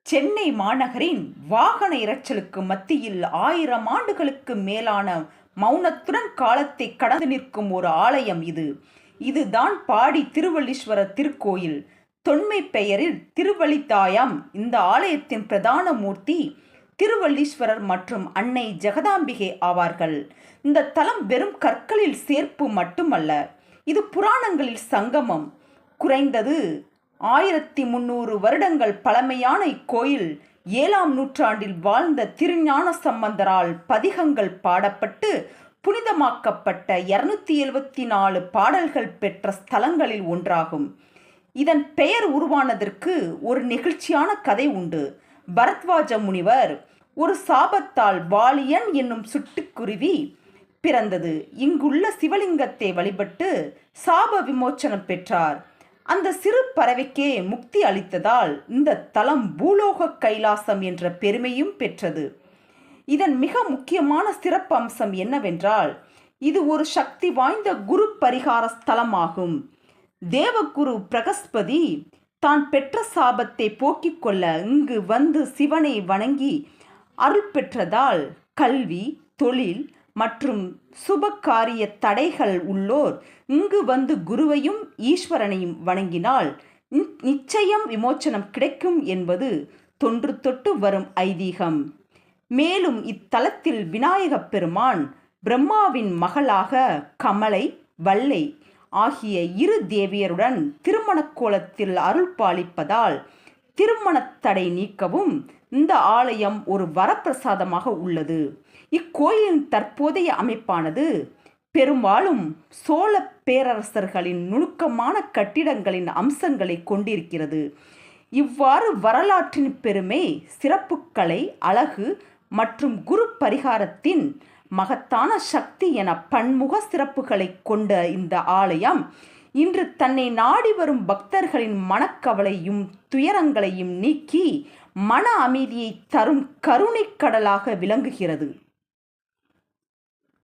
சென்னை மாநகரின் வாகன இரைச்சலுக்கு மத்தியில் 1000 ஆண்டுகளுக்கு மேலான மௌனத்துடன் காலத்தை கடந்து நிற்கும் ஒரு ஆலயம் இது. இதுதான் பாடி திருவல்லீஸ்வரர் திருக்கோயில். தொன்மை பெயரில் திருவல்லிதாயம். இந்த ஆலயத்தின் பிரதான மூர்த்தி திருவல்லீஸ்வரர் மற்றும் அன்னை ஜெகதாம்பிகை ஆவார்கள். இந்த தலம் வெறும் கற்களில் சேர்ப்பு மட்டுமல்ல, இது புராணங்களில் சங்கமம். குறைந்தது 1300 வருடங்கள் பழமையான இக்கோயில் 7ஆம் நூற்றாண்டில் வாழ்ந்த திருஞான சம்பந்தரால் பதிகங்கள் பாடப்பட்டு புனிதமாக்கப்பட்ட 274 பாடல்கள் பெற்ற ஸ்தலங்களில் ஒன்றாகும். இதன் பெயர் உருவானதற்கு ஒரு நெகிழ்ச்சியான கதை உண்டு. பரத்வாஜ முனிவர் ஒரு சாபத்தால் வாலியன் என்னும் சுட்டுக்குருவி பிறந்தது. இங்குள்ள சிவலிங்கத்தை வழிபட்டு சாப விமோச்சனம் பெற்றார். அந்த சிறு பறவைக்கே முக்தி அளித்ததால் இந்த தலம் பூலோக கைலாசம் என்ற பெருமையும் பெற்றது. இதன் மிக முக்கியமான சிறப்பம்சம் என்னவென்றால், இது ஒரு சக்தி வாய்ந்த குரு பரிகார ஸ்தலமாகும். தேவகுரு பிரகஸ்பதி தான் பெற்ற சாபத்தை போக்கிக் கொள்ள இங்கு வந்து சிவனை வணங்கி அருள் பெற்றதால் கல்வி, தொழில் மற்றும் சுபகாரிய தடைகள் உள்ளோர் இங்கு வந்து குருவையும் ஈஸ்வரனையும் வணங்கினால் நிச்சயம் விமோச்சனம் கிடைக்கும் என்பது தொன்று தொட்டு வரும் ஐதீகம். மேலும் இத்தலத்தில் விநாயகப் பெருமான் பிரம்மாவின் மகளாக கமலை, வல்லை ஆகிய இரு தேவியருடன் திருமண கோலத்தில் அருள் பாலிப்பதால் திருமணத்தடை நீக்கவும் இந்த ஆலயம் ஒரு வரப்பிரசாதமாக உள்ளது. இக்கோயிலின் தற்போதைய அமைப்பானது பெரும்பாலும் சோழ பேரரசர்களின் நுணுக்கமான கட்டிடங்களின் அம்சங்களை கொண்டிருக்கிறது. இவ்வாறு வரலாற்றின் பெருமை, சிறப்புக்கலை, அழகு மற்றும் குரு பரிகாரத்தின் மகத்தான சக்தி என பன்முக சிறப்புகளை கொண்ட இந்த ஆலயம் இன்று தன்னை நாடி வரும் பக்தர்களின் மனக்கவலையும் துயரங்களையும் நீக்கி மன அமைதியை தரும் கருணைக் கடலாக விளங்குகிறது.